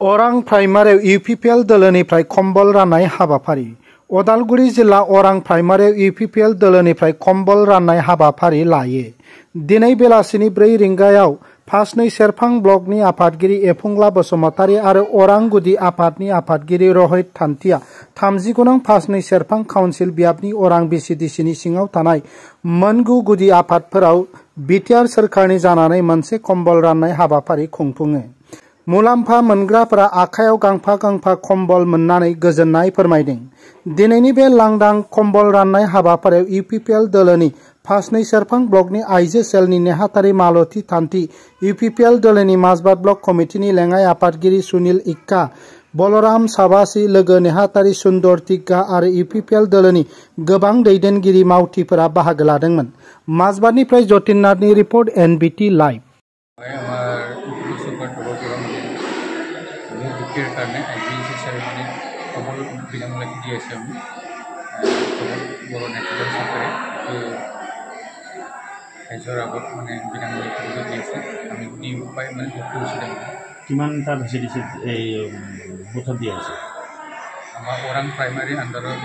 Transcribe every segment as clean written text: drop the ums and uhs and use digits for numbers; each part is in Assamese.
अरां प्राइमारियाव इउपिपिएल दोलोनिफ्राय कम्बल राननाय हाबाफारि। उदालगुरि जिल्ला अरां प्राइमारियाव इउपिपिएल दोलोनिफ्राय कम्बल राननाय हाबाफारि लायो। दिनै बेलासिनि 4 रिंगायाव फासनै सेरफां ब्लकनि आफादगिरि एफुंला बसुमतारी आरो अरां गुदि आफादनि आफादगिरि रहित थान्थिया 30 गोनां फासनै सेरफां काउन्सिल बियाबनि अरां बिसिडिसिनि सिङाव थानाय मोनगु गुदि आफादफोराव बिटिआर सोरखारनि जानानै मोनसे कम्बल राननाय हाबाफारि खुंफुङो। मुलाम्फा मोनग्राफोरा आखायाव गांफा गांफा कम्बल मोननानै गोजोननाय फोरमायदों। दिनैनि बे लांदां कम्बल राननाय हाबाफारियाव इउपिपिएल दोलोनि फासनै सेरफां ब्लकनि आइजो सेलनि नेहाथारि मालती थान्थि, इउपिपिएल दोलोनि माजबाद ब्लक कमिटिनि लेङाइ आफादगिरि सुनिल इक्का, बलराम साबासी, लोगो नेहाथारि सुन्दर टिग्गा आरो इउपिपिएल दोलोनि गोबां दैदेनगिरि मावथिफोरा बाहागो लादोंमोन। माजबादनिफ्राय जतिन नाथनि रिपर्ट एनबिटि लाइभ। कारण आईबीसी खबर बिथांमोना दी আছে बर' नेशनेल सरकारे राइजर आगत माने बिथांमोना खबर दी আছে আমি দি উপায় মানে ভোট কৰিছিলাম। কিমান তাত দিছে এই ভোটত দিয়া আছে আমাৰ ওৰাং প্ৰাইমাৰী আণ্ডাৰত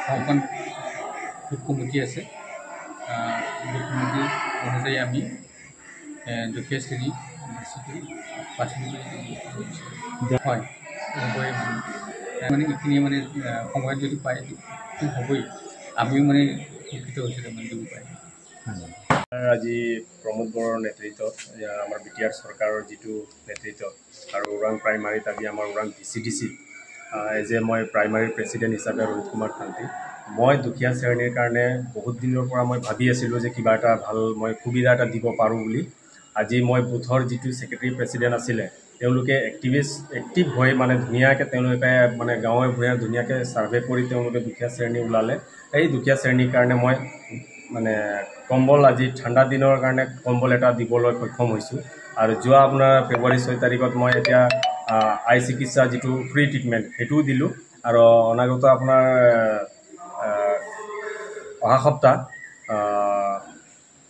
9খন ভোট কমিটি আছে। ভোট কমিটি অনুযায়ী আমি দুখীয়া শ্ৰেণী হয় মানে এইখিনি মানে সময়ত যদি পায় হ'বই, আমিও মানে শিক্ষিত হৈছিলোঁ মানে দিব পায়। আজি প্ৰমোদ বড়োৰ নেতৃত্বত আমাৰ বিটিআৰ চৰকাৰৰ যিটো নেতৃত্ব আৰু ওৰাং প্ৰাইমাৰীত আজি আমাৰ ওৰাং বিচিডিচি এজ মই প্ৰাইমাৰী প্ৰেচিডেণ্ট হিচাপে ৰোহিত কুমাৰ থান্তি, মই দুখীয়া শ্ৰেণীৰ কাৰণে বহুত দিনৰ পৰা মই ভাবি আছিলোঁ যে কিবা এটা ভাল মই সুবিধা এটা দিব পাৰোঁ বুলি। আজি মই বুথৰ যিটো ছেক্ৰেটাৰী প্ৰেচিডেণ্ট আছিলে তেওঁলোকে এক্টিভ হৈ মানে ধুনীয়াকৈ তেওঁলোকে মানে গাঁৱে ভূঞে ধুনীয়াকৈ ছাৰ্ভে কৰি তেওঁলোকে দুখীয়া শ্ৰেণী ওলালে। এই দুখীয়া শ্ৰেণীৰ কাৰণে মই মানে কম্বল আজি ঠাণ্ডা দিনৰ কাৰণে কম্বল এটা দিবলৈ সক্ষম হৈছোঁ। আৰু যোৱা আপোনাৰ ফেব্ৰুৱাৰী 6 তাৰিখত মই এতিয়া আই চিকিৎসা যিটো ফ্ৰী ট্ৰিটমেণ্ট সেইটোও দিলোঁ। আৰু অনাগত আপোনাৰ অহা সপ্তাহ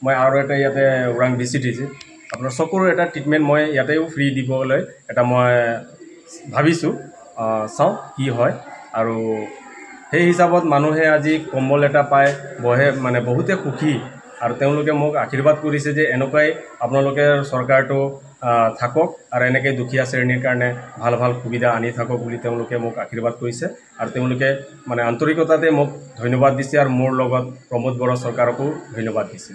মই আৰু এটা ইয়াতে ওৰাং বিচিডিচি আপোনাৰ চকুৰ এটা ট্ৰিটমেণ্ট মই ইয়াতেও ফ্ৰী দিবলৈ এটা মই ভাবিছোঁ। চাওঁ কি হয়। আৰু সেই হিচাপত মানুহে আজি কম্বল এটা পায় মানে বহুতে সুখী আৰু তেওঁলোকে মোক আশীৰ্বাদ কৰিছে যে এনেকুৱাই আপোনালোকে চৰকাৰটো থাকক আৰু এনেকৈ দুখীয়া শ্ৰেণীৰ কাৰণে ভাল ভাল সুবিধা আনি থাকক বুলি তেওঁলোকে মোক আশীৰ্বাদ কৰিছে। আৰু তেওঁলোকে মানে আন্তৰিকতাতে মোক ধন্যবাদ দিছে আৰু মোৰ লগত প্ৰমোদ বড়ো চৰকাৰকো ধন্যবাদ দিছে।